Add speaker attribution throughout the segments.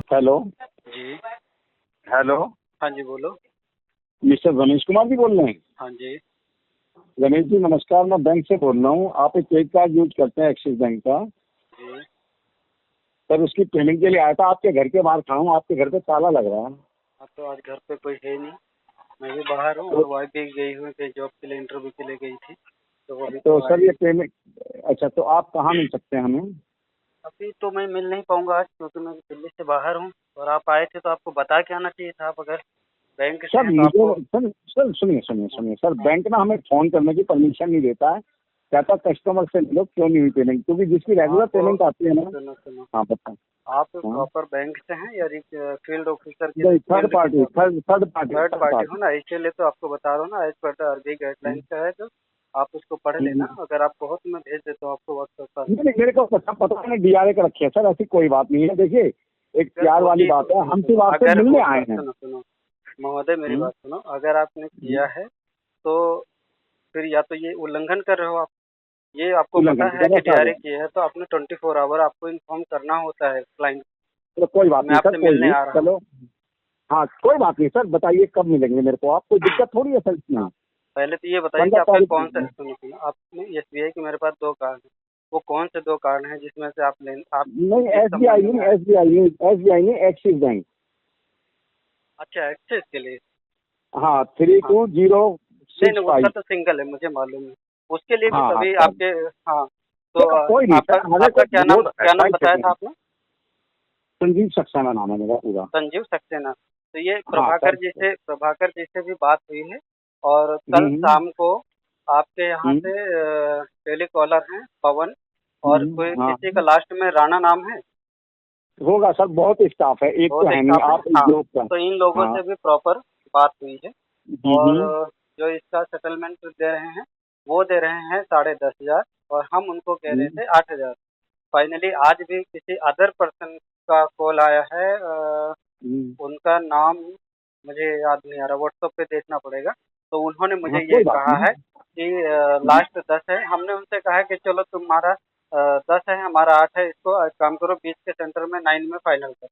Speaker 1: Hello.
Speaker 2: जी।
Speaker 1: Hello.
Speaker 2: हाँ जी, बोलो।
Speaker 1: Mister Ramesh Kumar ji बोल रहे हैं?
Speaker 2: हाँ जी।
Speaker 1: रमेश जी नमस्कार, मैं बैंक से बोल रहा हूँ। आप एक क्रेडिट कार्ड यूज करते हैं एक्सिस बैंक का।
Speaker 2: जी।
Speaker 1: सर उसकी पेमेंट के लिए आया था, आपके घर के बाहर खड़ा हूँ, आपके घर पे ताला लग रहा है।
Speaker 2: अब तो आज घर पे कोई है नहीं, मैं भी बाहर हूँ और
Speaker 1: तो,
Speaker 2: वाइफ भी गई हुई कहीं जॉब के लिए, इंटरव्यू के लिए गई थी, तो वो अभी
Speaker 1: तो
Speaker 2: तो
Speaker 1: सर
Speaker 2: आई।
Speaker 1: ये पेमेंट, अच्छा तो आप कहाँ मिल सकते हैं हमें?
Speaker 2: अभी तो मैं मिल नहीं पाऊंगा आज, क्योंकि मैं दिल्ली से बाहर हूँ। और आप आए थे तो आपको बता के आना चाहिए था। आप अगर बैंक से
Speaker 1: सर
Speaker 2: हैं तो
Speaker 1: मुझे
Speaker 2: आपको।
Speaker 1: सर सुनिए सुनिए
Speaker 2: हाँ।
Speaker 1: सुनिए सर,
Speaker 2: हाँ।
Speaker 1: बैंक ना हमें फोन करने की परमिशन नहीं देता है। कहता कस्टमर से मिलो क्यों नहीं हुई पेमेंट, क्योंकि जिसकी रेगुलर
Speaker 2: आपको
Speaker 1: पेमेंट आती है ना।
Speaker 2: सुनो सुनो,
Speaker 1: हाँ बताएं।
Speaker 2: आप
Speaker 1: हाँ
Speaker 2: प्रॉपर बैंक से हैं या फील्ड ऑफिसर के
Speaker 1: नहीं, थर्ड
Speaker 2: फील्ड के
Speaker 1: party
Speaker 2: job?
Speaker 1: Third party
Speaker 2: third
Speaker 1: third
Speaker 2: party हो
Speaker 1: पार्टी।
Speaker 2: ना, इसीलिए तो आपको बता रहा हूँ ना, as per the RBI guidelines का है जो। आप उसको पढ़ लेना, अगर आपको हो तो मैं भेज देता हूँ आपको व्हाट्सएप पर।
Speaker 1: नहीं नहीं, मेरे को पता नहीं डीआरए का रखे है सर, ऐसी कोई बात नहीं है। देखिए एक
Speaker 2: अगर
Speaker 1: प्यार वाली
Speaker 2: होती
Speaker 1: बात
Speaker 2: तो
Speaker 1: है,
Speaker 2: सुनो
Speaker 1: हम
Speaker 2: सुनो,
Speaker 1: सिर्फ आपसे
Speaker 2: अगर
Speaker 1: मिलने आए
Speaker 2: होता,
Speaker 1: हैं।
Speaker 2: सुनो सुनो महोदय, मेरी
Speaker 1: हम्म,
Speaker 2: बात सुनो। अगर आपने
Speaker 1: हम्म,
Speaker 2: किया है तो फिर या तो ये उल्लंघन कर रहे हो आप। ये आपको पता
Speaker 1: उल्लंघन
Speaker 2: है
Speaker 1: गलत
Speaker 2: कि
Speaker 1: आ गया।
Speaker 2: डीआरए किया है तो आपने 24 आवर आपको इन्फॉर्म करना होता है क्लाइंट।
Speaker 1: चलो कोई बात
Speaker 2: मैं
Speaker 1: नहीं सर,
Speaker 2: आपसे
Speaker 1: कोई
Speaker 2: मिलने
Speaker 1: नहीं,
Speaker 2: आ रहा हूँ।
Speaker 1: चलो। हाँ कोई बात नहीं सर, बताइए कब मिलेंगे मेरे को, आपको दिक्कत थोड़ी है सर इसमें।
Speaker 2: हाँ, पहले तो ये बताइए कि
Speaker 1: पंद्रह
Speaker 2: आपके
Speaker 1: तारीख
Speaker 2: कौन सा, सुनो सुनो, आपने एसबीआई के मेरे पास 2 कार्ड हैं। वो कौन से 2 कार्ड हैं जिसमें से आप
Speaker 1: नहीं,
Speaker 2: किस
Speaker 1: एसबीआई
Speaker 2: संबंध
Speaker 1: नहीं,
Speaker 2: में आए?
Speaker 1: एसबीआई नहीं, एसबीआई नहीं, एक्सिस बैंक।
Speaker 2: अच्छा, एक्सेस के लिए।
Speaker 1: हाँ थ्री
Speaker 2: हाँ।
Speaker 1: टू जीरो
Speaker 2: नहीं
Speaker 1: सिक्स
Speaker 2: नहीं, उसका
Speaker 1: फाइव
Speaker 2: तो सिंगल है, मुझे मालूम है। उसके लिए भी
Speaker 1: हाँ हाँ
Speaker 2: तभी
Speaker 1: सर।
Speaker 2: आपके। हाँ। तो
Speaker 1: चलो कोई नहीं
Speaker 2: आपका
Speaker 1: सर, हमें
Speaker 2: आपका
Speaker 1: कोई रोड
Speaker 2: क्या नाम
Speaker 1: साइड
Speaker 2: बताया था
Speaker 1: सेकेंड।
Speaker 2: आपने?
Speaker 1: संजीव सक्सेना नाम है मेरा पूरा।
Speaker 2: संजीव सक्सेना। तो ये
Speaker 1: हाँ सर।
Speaker 2: प्रभाकर जी से भी बात हुई है। और कल
Speaker 1: हम्म
Speaker 2: शाम को आपके यहाँ
Speaker 1: हम्म
Speaker 2: से टेलीकॉलर हैं पवन, और कोई
Speaker 1: हाँ
Speaker 2: किसी का लास्ट में राणा नाम है।
Speaker 1: होगा सर, बहुत स्टाफ है, एक तो
Speaker 2: बहुत
Speaker 1: है नहीं,
Speaker 2: स्टाफ है।
Speaker 1: आप एक
Speaker 2: हाँ।
Speaker 1: ग्रुप का।
Speaker 2: तो इन लोगों
Speaker 1: हाँ।
Speaker 2: से भी प्रॉपर बात हुई है। और
Speaker 1: हम्म
Speaker 2: जो इसका सेटलमेंट दे रहे हैं, वो दे रहे हैं 10,500, और हम उनको कह रहे
Speaker 1: हम्म
Speaker 2: थे 8,000। फाइनली आज भी किसी अदर पर्सन का कॉल आया है।
Speaker 1: हम्म,
Speaker 2: उनका नाम मुझे याद नहीं आ रहा, व्हाट्सएप पे देखना पड़ेगा। तो उन्होंने मुझे
Speaker 1: हाँ
Speaker 2: ये
Speaker 1: कोई बात
Speaker 2: कहा
Speaker 1: नहीं।
Speaker 2: है कि लास्ट 10 है। हमने उनसे कहा है कि चलो तुम्हारा 10 है, हमारा 8 है, इसको एक काम करो, 20 के सेंटर में 9 में फाइनल करो।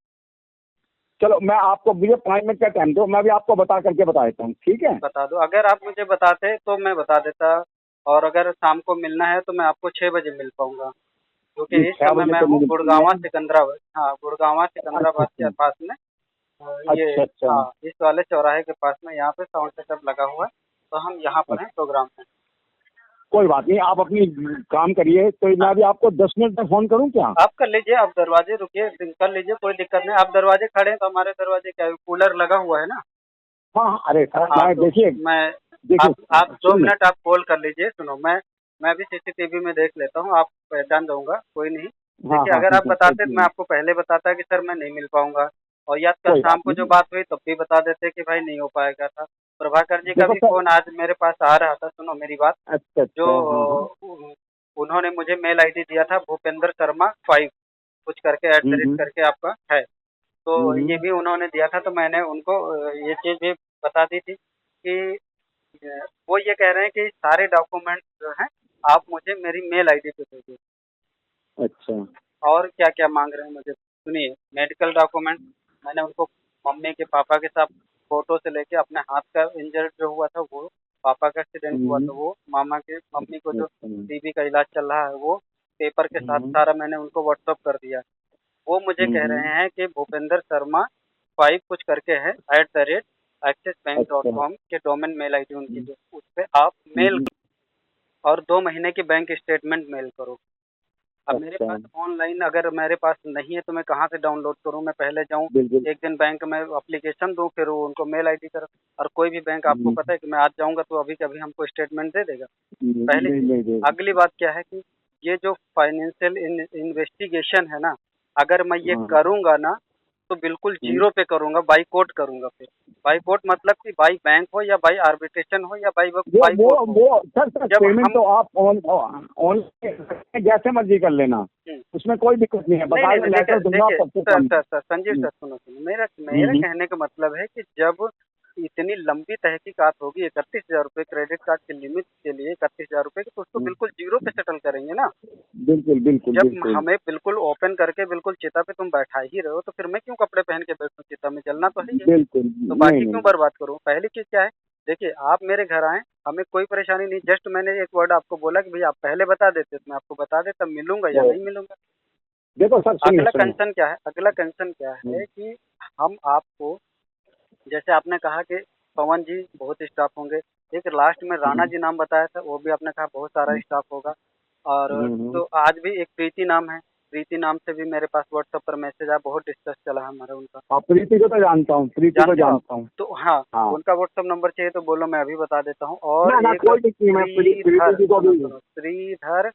Speaker 1: चलो मैं आपको, मुझे 5 मिनट का टाइम दो, मैं भी आपको बता करके बता देता हूँ, ठीक है?
Speaker 2: बता दो, अगर आप मुझे बताते तो मैं बता देता। और अगर शाम को मिलना है तो मैं आपको 6 बजे मिल पाऊंगा, क्योंकि
Speaker 1: नहीं,
Speaker 2: इस
Speaker 1: छह
Speaker 2: समय
Speaker 1: बजे
Speaker 2: मैं
Speaker 1: तो
Speaker 2: हूँ
Speaker 1: मुझे
Speaker 2: गुड़गांवा
Speaker 1: मैं।
Speaker 2: सिकंदराबाद। हाँ, गुड़गांवा
Speaker 1: अच्छा
Speaker 2: सिकंदराबाद के
Speaker 1: अच्छा
Speaker 2: पास में। ये।
Speaker 1: अच्छा अच्छा
Speaker 2: हाँ, इस वाले चौराहे के पास में यहाँ पे साउंड सेटअप लगा हुआ है। तो हम यहाँ पर हैं,
Speaker 1: अच्छा।
Speaker 2: प्रोग्राम में।
Speaker 1: कोई बात नहीं, आप अपनी काम करिए, तो
Speaker 2: हाँ,
Speaker 1: मैं भी आपको 10 मिनट में फोन करूँ क्या?
Speaker 2: आप कर लीजिए, आप दरवाजे रुकिए, कर लीजिए, कोई दिक्कत नहीं। आप दरवाजे खड़े हैं तो हमारे दरवाजे क्या है, कूलर लगा हुआ है ना।
Speaker 1: हाँ हाँ, अरे सर
Speaker 2: हाँ,
Speaker 1: मैं
Speaker 2: तो
Speaker 1: देखिए,
Speaker 2: मैं।
Speaker 1: देखिए
Speaker 2: आप दो
Speaker 1: सुनिए।
Speaker 2: मिनट आप कॉल कर लीजिए। सुनो, मैं भी सीसीटीवी में देख लेता हूँ, आप पहचान दूंगा, कोई नहीं।
Speaker 1: हाँ
Speaker 2: देखिए,
Speaker 1: हाँ
Speaker 2: अगर आप
Speaker 1: ठीक है,
Speaker 2: बताते
Speaker 1: ठीक
Speaker 2: तो मैं
Speaker 1: है,
Speaker 2: आपको पहले बताता कि सर मैं नहीं मिल पाऊंगा। और या कल
Speaker 1: कोई
Speaker 2: शाम
Speaker 1: बात
Speaker 2: को जो
Speaker 1: नहीं।
Speaker 2: बात हुई तब भी बता देते कि भाई नहीं हो पाएगा था। प्रभाकर जी का
Speaker 1: देखो
Speaker 2: भी
Speaker 1: सर,
Speaker 2: फोन आज मेरे पास आ रहा था, सुनो मेरी बात।
Speaker 1: अच्छा
Speaker 2: जो
Speaker 1: अच्छा, हाँ हाँ।
Speaker 2: उन्होंने मुझे मेल आईडी दिया था, भूपेंद्र शर्मा 5 कुछ करके @
Speaker 1: हम्म
Speaker 2: करके आपका है। तो
Speaker 1: हम्म,
Speaker 2: ये भी उन्होंने दिया था, तो मैंने उनको ये चीज़ भी बता दी थी कि वो ये कह रहे हैं कि सारे डॉक्यूमेंट जो हैं आप मुझे मेरी मेल आईडी पे भेजिए।
Speaker 1: अच्छा।
Speaker 2: और क्या क्या मांग रहे हैं मुझे, सुनिए। मेडिकल डॉक्यूमेंट, मैंने उनको मम्मी के पापा के साथ फोटो से लेके अपने हाथ का इंजर्ड जो हुआ था वो, पापा का एक्सीडेंट हुआ था वो, मामा के मम्मी को
Speaker 1: अच्छा
Speaker 2: जो
Speaker 1: अच्छा,
Speaker 2: टीबी का इलाज चल रहा है वो, पेपर के साथ
Speaker 1: हम्म
Speaker 2: सारा मैंने उनको व्हाट्सअप कर दिया। वो मुझे कह रहे
Speaker 1: हम्म,
Speaker 2: हैं कि भूपेंद्र शर्मा 5 कुछ करके है @
Speaker 1: अच्छा।
Speaker 2: accessbank.com के डोमेन मेल आईडी उनकी,
Speaker 1: हम्म
Speaker 2: जो उस पे आप मेल,
Speaker 1: हम्म,
Speaker 2: और 2 महीने की बैंक स्टेटमेंट मेल करो। अब मेरे
Speaker 1: अच्छा।
Speaker 2: पास ऑनलाइन अगर मेरे पास नहीं है तो मैं कहाँ से डाउनलोड करूँ? मैं पहले जाऊँ,
Speaker 1: बिल्कुल।
Speaker 2: एक दिन बैंक में एप्लीकेशन दूँ, फिर वो उनको मेल आईडी करो। और कोई भी बैंक आपको
Speaker 1: हम्म,
Speaker 2: पता है कि मैं आज जाऊँगा तो अभी के अभी हमको स्टेटमेंट दे देगा? पहली
Speaker 1: नहीं
Speaker 2: चीज़।
Speaker 1: नहीं नहीं,
Speaker 2: अगली बात क्या है कि ये जो फाइनेंशियल इन्वेस्टिगेशन है ना, अगर मैं ये
Speaker 1: हाँ।
Speaker 2: करूँगा ना, तो बिल्कुल
Speaker 1: हम्म,
Speaker 2: ज़ीरो पे करूँगा, बाय कोर्ट करूँगा फिर। बाय कोर्ट मतलब कि बाय बैंक हो या बाय आर्बिट्रेशन हो या
Speaker 1: वो
Speaker 2: बाय
Speaker 1: वो
Speaker 2: कोर्ट हो।
Speaker 1: वो सर सर,
Speaker 2: जब
Speaker 1: पेमेंट
Speaker 2: हम।
Speaker 1: तो आप ऑन जैसे मर्जी कर लेना,
Speaker 2: हुँ।
Speaker 1: उसमें कोई दिक्कत नहीं है,
Speaker 2: नहीं, नहीं,
Speaker 1: बकायदा
Speaker 2: नहीं, देखिए
Speaker 1: लेटर दूंगा
Speaker 2: देखिए,
Speaker 1: सबसे
Speaker 2: सर
Speaker 1: कम।
Speaker 2: सर सर, संजीव सर, सुनो सुनो, मेरा मेरा
Speaker 1: हम्म,
Speaker 2: कहने का मतलब है कि जब इतनी लंबी तहकीकात होगी 31,000 रुपये क्रेडिट कार्ड की लिमिट के लिए, 31,000 रुपये की, तो उसको बिल्कुल जीरो पे सेटल करेंगे ना।
Speaker 1: बिल्कुल बिल्कुल
Speaker 2: जब
Speaker 1: बिल्कुल
Speaker 2: हमें बिल्कुल ओपन करके बिल्कुल चिता पे तुम बैठा ही रहे हो, तो फिर मैं क्यों कपड़े पहन के बैठूं? चिता में जलना तो है ही है,
Speaker 1: बिल्कुल।
Speaker 2: तो
Speaker 1: नहीं
Speaker 2: बाकी
Speaker 1: नहीं।
Speaker 2: क्यों बर्बाद करूं? पहली चीज क्या है, देखिए आप मेरे घर आए, हमें कोई परेशानी नहीं, जस्ट मैंने एक वर्ड आपको बोला कि भैया आप पहले बता देते तो मैं आपको बता देता मिलूंगा या
Speaker 1: तो
Speaker 2: नहीं मिलूंगा।
Speaker 1: देखो सर, सुनिए
Speaker 2: अगला
Speaker 1: सुनिए।
Speaker 2: कंसर्न क्या है, अगला कंसर्न क्या है कि हम आपको, जैसे आपने कहा कि पवन जी बहुत स्टाफ होंगे, एक लास्ट में राणा जी नाम बताया था, वो भी आपने कहा बहुत सारा स्टाफ होगा। और तो आज भी एक प्रीति नाम है, प्रीति नाम से भी मेरे पास व्हाट्सएप पर मैसेज आया, बहुत डिस्कस चला है हमारा उनका।
Speaker 1: हाँ, प्रीति को तो जानता हूँ, प्रीति को
Speaker 2: जानते हो आप?
Speaker 1: जानता हूँ।
Speaker 2: तो हाँ,
Speaker 1: हाँ।
Speaker 2: उनका व्हाट्सएप नंबर चाहिए तो बोलो, मैं अभी बता देता हूँ। और
Speaker 1: ना ना,
Speaker 2: एक
Speaker 1: कोई दिक्कत नहीं, मैं प्रीति
Speaker 2: श्रीधर,
Speaker 1: जी को
Speaker 2: सुनो
Speaker 1: भी।
Speaker 2: सुनो, श्रीधर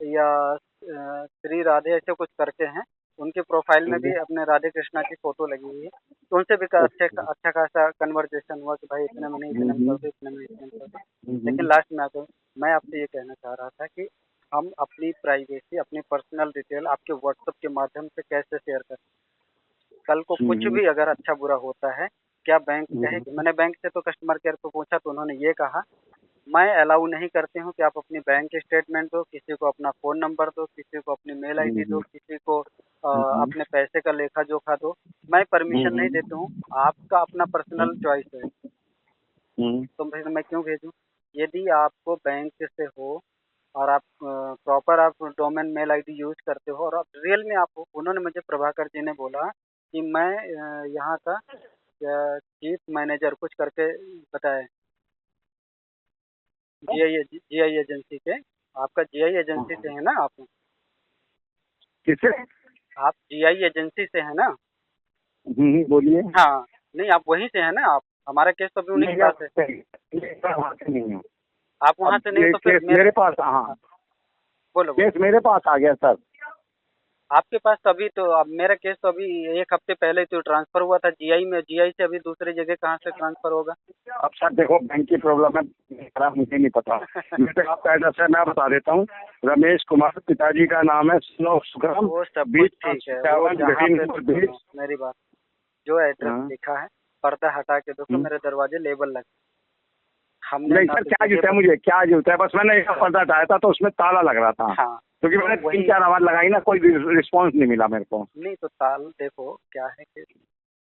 Speaker 2: या श्री राधे ऐसे कुछ करके हैं, उनके प्रोफाइल में भी अपने राधे कृष्णा की फोटो लगी हुई है, तो उनसे भी अच्छा खासा कन्वर्सेशन हुआ कि भाई इतने में नहीं, इतने में कर दो, इतने में, इतने में कर दो। लेकिन लास्ट में आकर मैं आपसे ये कहना चाह रहा था कि हम अपनी प्राइवेसी, अपनी पर्सनल डिटेल आपके व्हाट्सएप के माध्यम से कैसे शेयर करें? कल को कुछ भी अगर अच्छा बुरा होता है, क्या बैंक कहेगी? मैंने बैंक से तो कस्टमर केयर को पूछा तो उन्होंने ये कहा, मैं अलाउ नहीं करती हूँ कि आप अपनी बैंक स्टेटमेंट दो, किसी को अपना फ़ोन नंबर दो, किसी को अपनी मेल आईडी दो, किसी को अपने पैसे का लेखा जोखा दो। मैं परमिशन नहीं देती हूँ, आपका अपना पर्सनल चॉइस है, तो फिर मैं क्यों भेजूँ? यदि आपको बैंक से हो और आप प्रॉपर आप डोमेन मेल आईडी यूज़ करते हो और आप रियल में आप हो, उन्होंने मुझे प्रभाकर जी ने बोला कि मैं यहाँ का चीफ मैनेजर कुछ करके बताया, जीआई एजेंसी के, आपका जीआई एजेंसी से है ना आप?
Speaker 1: किससे?
Speaker 2: आप जीआई एजेंसी से है ना?
Speaker 1: बोलिए।
Speaker 2: हाँ, नहीं आप वहीं से है ना आप? हमारा केस तो अभी उन्हीं के
Speaker 1: नहीं
Speaker 2: पास है।
Speaker 1: वहाँ से नहीं हूँ।
Speaker 2: आप वहाँ
Speaker 1: अब
Speaker 2: से नहीं
Speaker 1: ये
Speaker 2: तो फिर
Speaker 1: केस मेरे पास, हाँ,
Speaker 2: बोलो बोलो।
Speaker 1: केस मेरे पास आ गया सर।
Speaker 2: आपके पास तो अभी तो, अब मेरा केस तो अभी 1 हफ्ते पहले तो ट्रांसफर हुआ था जीआई में, जीआई से अभी दूसरी जगह कहाँ से ट्रांसफर होगा?
Speaker 1: अब सर देखो, बैंक की प्रॉब्लम है, मेरा मुझे नहीं पता। मेरे आपका एड्रेस है, मैं बता देता हूँ। रमेश कुमार, पिताजी का नाम है सुग्राम,
Speaker 2: वो सब कुछ
Speaker 1: बीच
Speaker 2: ठीक है, वो जहाँ पे, सुनो मेरी बात, जो एड्रेस
Speaker 1: हाँ।
Speaker 2: लिखा है, पर्दा हटा के देखो, मेरे दरवाजे लेबल लगे, हमने
Speaker 1: नहीं
Speaker 2: ना
Speaker 1: सर,
Speaker 2: तो
Speaker 1: क्या
Speaker 2: जगह
Speaker 1: जूता है,
Speaker 2: पर-
Speaker 1: मुझे क्या जूता है, बस मैंने एक पर्दा हटाया था तो उसमें ताला लग रहा था,
Speaker 2: हाँ,
Speaker 1: क्योंकि मैंने
Speaker 2: वही
Speaker 1: 3-4 आवाज लगाई ना, कोई रिस्पॉन्स नहीं मिला मेरे को।
Speaker 2: नहीं तो ताल देखो क्या है कि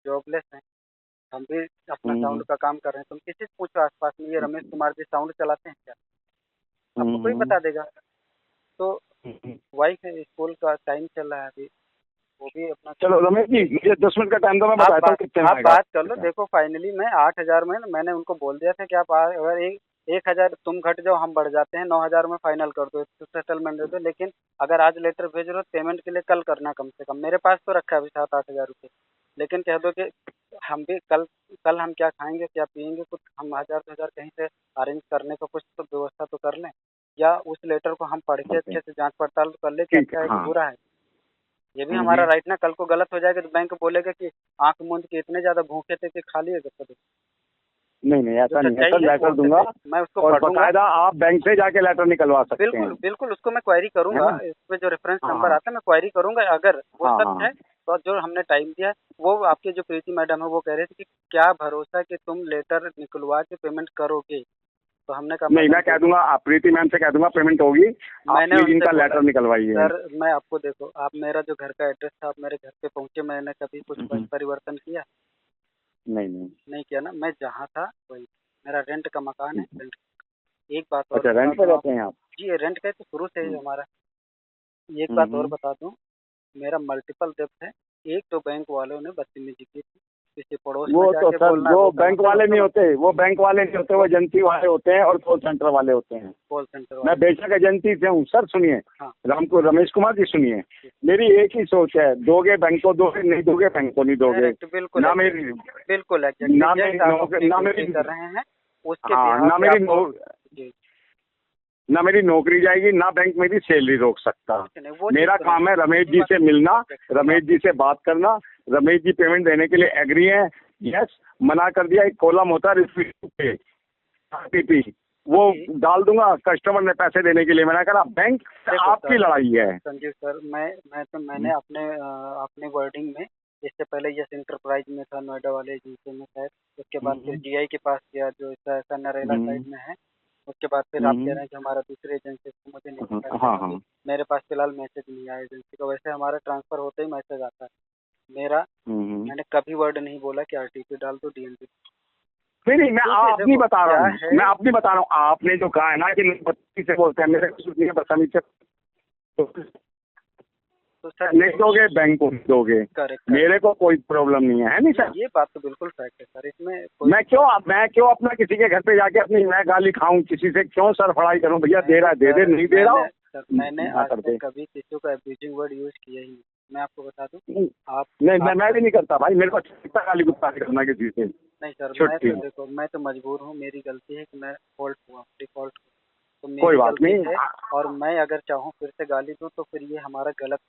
Speaker 2: जॉबलेस हैं, हम भी अपना साउंड का काम कर रहे हैं, तुम किसी से पूछो आसपास में, ये रमेश कुमार जी साउंड चलाते हैं क्या? आपको कोई बता देगा। तो वाइफ है, स्कूल का टाइम चल रहा है अभी, वो भी अपना,
Speaker 1: चलो रमेश जी, मुझे 10 मिनट का टाइम दो, मैं
Speaker 2: आप
Speaker 1: बताता हूँ
Speaker 2: बात
Speaker 1: कितने में
Speaker 2: आप
Speaker 1: आएगा।
Speaker 2: बात कर लो। देखो फाइनली मैं 8,000 में, मैंने उनको बोल दिया था कि आप अगर 1,000 तुम घट जाओ हम बढ़ जाते हैं, 9,000 में फाइनल कर दो, तो सेटलमेंट दे दो। लेकिन अगर आज लेटर भेज रहे हो पेमेंट के लिए, कल करना कम से कम, मेरे पास तो रखा है अभी 7-8 हज़ार रुपये। लेकिन कह दो कि हम भी कल, कल हम क्या खाएंगे क्या पियेंगे, कुछ हम 1,000-2,000 कहीं से अरेंज करने का कुछ तो व्यवस्था तो कर लें, या उस लेटर को हम पढ़ के अच्छे से जांच पड़ताल कर ले कि
Speaker 1: ठीक
Speaker 2: अच्छा
Speaker 1: है,
Speaker 2: है कि
Speaker 1: हाँ।
Speaker 2: बुरा है। ये भी हमारा राइट ना, कल को गलत हो जाएगा तो बैंक बोलेगा कि आंख मूंद के इतने ज्यादा भूखे थे कि खा लिए गए।
Speaker 1: नहीं नहीं,
Speaker 2: जो
Speaker 1: ऐसा नहीं है
Speaker 2: सच्चाई
Speaker 1: सर,
Speaker 2: है
Speaker 1: लेटर
Speaker 2: वो
Speaker 1: दूंगा,
Speaker 2: मैं उसको
Speaker 1: और
Speaker 2: पढ़ूंगा।
Speaker 1: बकायदा आप बैंक से जाके लेटर निकलवा सकते हैं।
Speaker 2: बिल्कुल बिल्कुल, उसको मैं क्वेरी
Speaker 1: है
Speaker 2: करूंगा,
Speaker 1: ना?
Speaker 2: इस पे जो रेफरेंस
Speaker 1: हाँ
Speaker 2: नंबर
Speaker 1: हाँ
Speaker 2: आता है मैं क्वेरी करूंगा, अगर वो
Speaker 1: हाँ
Speaker 2: सच
Speaker 1: हाँ।
Speaker 2: है तो जो हमने टाइम दिया है, वो आपके जो प्रीति मैडम है वो कह रहे थे कि क्या भरोसा कि तुम लेटर निकलवा के पेमेंट करोगे, तो हमने कहा
Speaker 1: नहीं,
Speaker 2: मैडम
Speaker 1: मैं कह दूंगा, आप प्रीति मैम से कह दूंगा पेमेंट होगी, आप
Speaker 2: मैंने
Speaker 1: प्लीज
Speaker 2: उनसे
Speaker 1: इनका
Speaker 2: बोला
Speaker 1: लेटर निकलवाइए।
Speaker 2: सर, मैं आपको देखो, आप मेरा जो घर का एड्रेस था, आप मेरे घर पे पहुंचे, मैंने कभी कुछ परिवर्तन किया?
Speaker 1: नहीं नहीं।
Speaker 2: नहीं किया ना, मैं जहाँ था वही, मेरा रेंट का मकान है, रेंट। एक बात और
Speaker 1: अच्छा,
Speaker 2: बता
Speaker 1: रेंट पे
Speaker 2: दूं आप,
Speaker 1: रहते हैं आप?
Speaker 2: जी ये रेंट का है तो शुरू से ही
Speaker 1: हम्म,
Speaker 2: हमारा। एक बात और
Speaker 1: हम्म।
Speaker 2: बता दूं, मेरा मल्टीपल डेप्थ है। एक तो बैंक वालों ने बदतमीजी की थी, किसी पड़ोस में
Speaker 1: वो तो
Speaker 2: जाके
Speaker 1: सर,
Speaker 2: बोलना
Speaker 1: वो
Speaker 2: वो
Speaker 1: बैंक
Speaker 2: करना,
Speaker 1: वाले नहीं होते, वो बैंक वाले नहीं होते, वो एजेंसी वाले होते हैं और कॉल सेंटर वाले होते हैं।
Speaker 2: कॉल सेंटर
Speaker 1: मैं
Speaker 2: वाले।
Speaker 1: बेशक एजेंसी से हूँ सर, सुनिए,
Speaker 2: हाँ
Speaker 1: रमेश कुमार जी सुनिए, मेरी एक ही सोच है, दोगे बैंक को दोगे, नहीं दोगे बैंक को नहीं दोगे।
Speaker 2: करेक्ट, बिल्कुल
Speaker 1: ना
Speaker 2: exact,
Speaker 1: मेरी
Speaker 2: बिल्कुल
Speaker 1: ना
Speaker 2: एग्जैक्टली
Speaker 1: मेरी
Speaker 2: जस्ट आप
Speaker 1: नौकरी,
Speaker 2: अपनी
Speaker 1: ना
Speaker 2: ड्यूटी
Speaker 1: मेरी,
Speaker 2: कर रहे हैं, उसके
Speaker 1: हाँ,
Speaker 2: बिहाफ
Speaker 1: ना
Speaker 2: पे
Speaker 1: मेरी
Speaker 2: आपको, जी
Speaker 1: ना मेरी नौकरी जाएगी, ना बैंक मेरी सैलरी रोक सकता।
Speaker 2: कुछ नहीं, वो
Speaker 1: मेरा
Speaker 2: चीज़
Speaker 1: काम है रमेश जी से मिलना, रमेश जी से बात करना, रमेश जी पेमेंट देने के लिए एग्री है, यस, मना कर दिया, एक कॉलम होता है RTP, वो डाल दूंगा, कस्टमर ने पैसे देने के लिए मना करा, बैंक से
Speaker 2: देखो
Speaker 1: आपकी
Speaker 2: सर,
Speaker 1: लड़ाई है।
Speaker 2: संजीव सर, मैंने अपने अपने वर्डिंग में इससे पहले यस इंटरप्राइज में था नोएडा वाले एजेंसी में शायद, उसके बाद फिर जीआई के पास गया जो ऐसा नरेला साइड में है, उसके बाद फिर आप कह रहे हैं कि हमारा दूसरी एजेंसी से, मुझे नहीं पता
Speaker 1: हाँ
Speaker 2: है,
Speaker 1: हाँ।
Speaker 2: मेरे पास फिलहाल मैसेज नहीं आया एजेंसी का। वैसे हमारा ट्रांसफर होते ही मैसेज आता है मेरा, मैंने कभी वर्ड नहीं बोला कि आरटीपी डाल दो डीएनपी।
Speaker 1: नहीं मैं
Speaker 2: क्योंकि
Speaker 1: अपनी
Speaker 2: देखो
Speaker 1: बता रहा
Speaker 2: क्या
Speaker 1: हूँ,
Speaker 2: है,
Speaker 1: मैं अपनी बता रहा हूँ, आपने जो कहा है ना कि लोग बदतमीजी से बोलते हैं, मेरे को कुछ नहीं है, बदतमीजी से
Speaker 2: तो सर
Speaker 1: नहीं दोगे, बैंक को नहीं दोगे,
Speaker 2: करेक्ट,
Speaker 1: मेरे को कोई प्रॉब्लम नहीं है नहीं सर।
Speaker 2: ये बात तो बिल्कुल फैक्ट है सर, इसमें
Speaker 1: मैं क्यों अपना किसी के घर पे जाके अपनी मैं गाली खाऊं, किसी से क्यों सर फड़ाई करूं, भैया दे रहा है दे दे, नहीं दे रहा हो
Speaker 2: सर मैंने
Speaker 1: ना
Speaker 2: आज
Speaker 1: कर
Speaker 2: तक
Speaker 1: दे।
Speaker 2: कभी किसी को एब्यूजिंग वर्ड यूज किया ही नहीं। मैं आपको बता दूं, आप
Speaker 1: नहीं मैं भी नहीं करता भाई, मेरे को अच्छा गाली गुस्सा नहीं करना किसी से।
Speaker 2: नहीं सर, मैं
Speaker 1: छुट्टी,
Speaker 2: तो देखो मैं तो मजबूर हूँ, मेरी गलती है कि मैं फॉल्ट हुआ, डिफॉल्ट हुआ, तो
Speaker 1: कोई
Speaker 2: मेरी
Speaker 1: बात
Speaker 2: गलती
Speaker 1: नहीं,
Speaker 2: है। और मैं अगर चाहूँ फिर से गाली दूं तो फिर ये हमारा गलत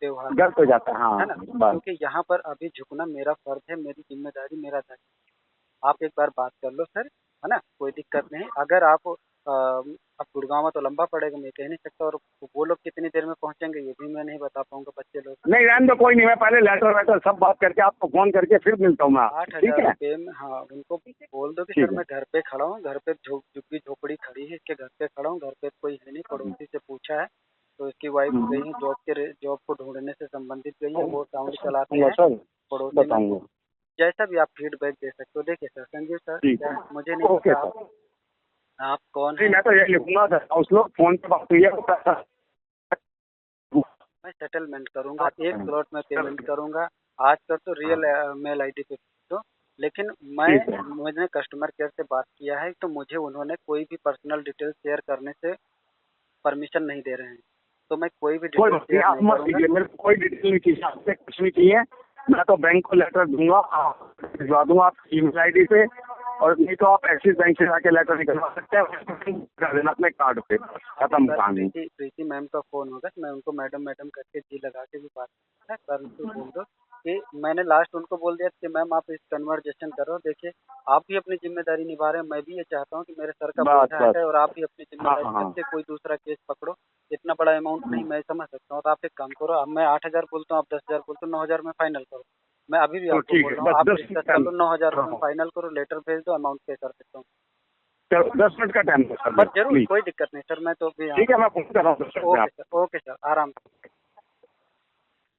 Speaker 2: व्यवहार
Speaker 1: गलत हो जाता है
Speaker 2: है ना,
Speaker 1: हाँ बस।
Speaker 2: क्योंकि यहाँ पर अभी झुकना मेरा फर्ज है, मेरी जिम्मेदारी, मेरा दायित्व। आप एक बार बात कर लो सर, है ना, कोई दिक्कत नहीं। अगर आप अब गुड़गांव तो लंबा पड़ेगा, मैं कह नहीं सकता, और वो लोग कितनी देर में पहुंचेंगे ये भी मैं नहीं बता पाऊंगा, बच्चे लोग।
Speaker 1: नहीं रहने दो, कोई नहीं, मैं पहले लेटर वेटर सब बात करके आपको फोन करके फिर मिलता हूँ मैं आपसे, ठीक
Speaker 2: 8,000
Speaker 1: है।
Speaker 2: रुपये में, हाँ उनको बोल दो कि
Speaker 1: ठीक
Speaker 2: सर
Speaker 1: है
Speaker 2: मैं घर पे खड़ा हूँ, घर पे झुग्गी झोपड़ी खड़ी है, इसके घर पे खड़ा हूँ, घर पे कोई है नहीं, पड़ोसी से पूछा है तो इसकी वाइफ गई है जॉब को ढूंढने से संबंधित गई है, वो साउंड चलाते हैं
Speaker 1: सर,
Speaker 2: पड़ोसी में।
Speaker 1: बताऊंगा,
Speaker 2: जैसा भी आप फीडबैक दे सकते हो। देखिए सर, संजीव सर
Speaker 1: ठीक
Speaker 2: क्या
Speaker 1: है,
Speaker 2: है, मुझे नहीं
Speaker 1: ओके
Speaker 2: पता
Speaker 1: सर।
Speaker 2: आप कौन
Speaker 1: नहीं
Speaker 2: हैं।
Speaker 1: मैं तो ये लिखूंगा सर, उस लोग फोन पे बात हुई है वो पैसा
Speaker 2: मैं सेटलमेंट करूंगा, एक स्लॉट में पेमेंट करूंगा। आज कर तो रियल मेल आईडी पे दो, लेकिन
Speaker 1: ठीक है।
Speaker 2: मैंने कस्टमर केयर से बात किया है तो मुझे उन्होंने कोई भी पर्सनल डिटेल शेयर करने से परमिशन नहीं दे रहे हैं, तो मैं कोई भी
Speaker 1: कोई
Speaker 2: डिटेल
Speaker 1: बात नहीं,
Speaker 2: शेयर
Speaker 1: आप
Speaker 2: नहीं
Speaker 1: मत
Speaker 2: करूंगा।
Speaker 1: कीजिए, मेरे को कोई डिटेल नहीं चाहिए, आपसे कुछ नहीं चाहिए, मैं तो बैंक को लेटर दूंगा, आप भिजवा दूंगा आपकी ईमेल आईडी पे, और नहीं तो आप एक्सिस बैंक से जाके लेटर निकलवा सकते हैं, कर देना अपने कार्ड पे, खत्म कहानी।
Speaker 2: प्रीति मैम का फोन होगा, मैं उनको मैडम मैडम करके जी लगा के भी बात करता है, सर उनको बोल दो कि मैंने लास्ट उनको बोल दिया कि मैम आप इस कन्वर्जेशन करो, देखिए आप भी अपनी जिम्मेदारी निभा रहे हैं, मैं भी ये चाहता हूँ कि मेरे सर का
Speaker 1: बस
Speaker 2: बोझा
Speaker 1: बस,
Speaker 2: है और आप भी अपनी
Speaker 1: हाँ
Speaker 2: जिम्मेदारी
Speaker 1: हाँ
Speaker 2: करके कोई दूसरा केस पकड़ो। इतना बड़ा अमाउंट नहीं, मैं समझ सकता हूँ, तो आप एक काम करो, अब मैं 8,000 बोलता हूँ, आप 10,000 बोलते हो, 9,000 में फाइनल करो। मैं अभी भी
Speaker 1: तो
Speaker 2: आपको
Speaker 1: ठीक
Speaker 2: बोल
Speaker 1: है,
Speaker 2: रहा हूँ,
Speaker 1: बस
Speaker 2: आप
Speaker 1: 10
Speaker 2: डिस्कस कर लो, 9,000 रुपये में
Speaker 1: हाँ,
Speaker 2: फाइनल करो, लेटर भेज दो, अमाउंट पे कर सकता हूँ।
Speaker 1: चलो 10 मिनट का टाइम दो सर,
Speaker 2: बस जरूर,
Speaker 1: प्लीज।
Speaker 2: कोई दिक्कत नहीं सर, मैं तो भी
Speaker 1: ठीक है, मैं फोन कर रहा हूँ 10 मिनट में
Speaker 2: ओके
Speaker 1: आपको।
Speaker 2: सर, ओके सर, आराम से।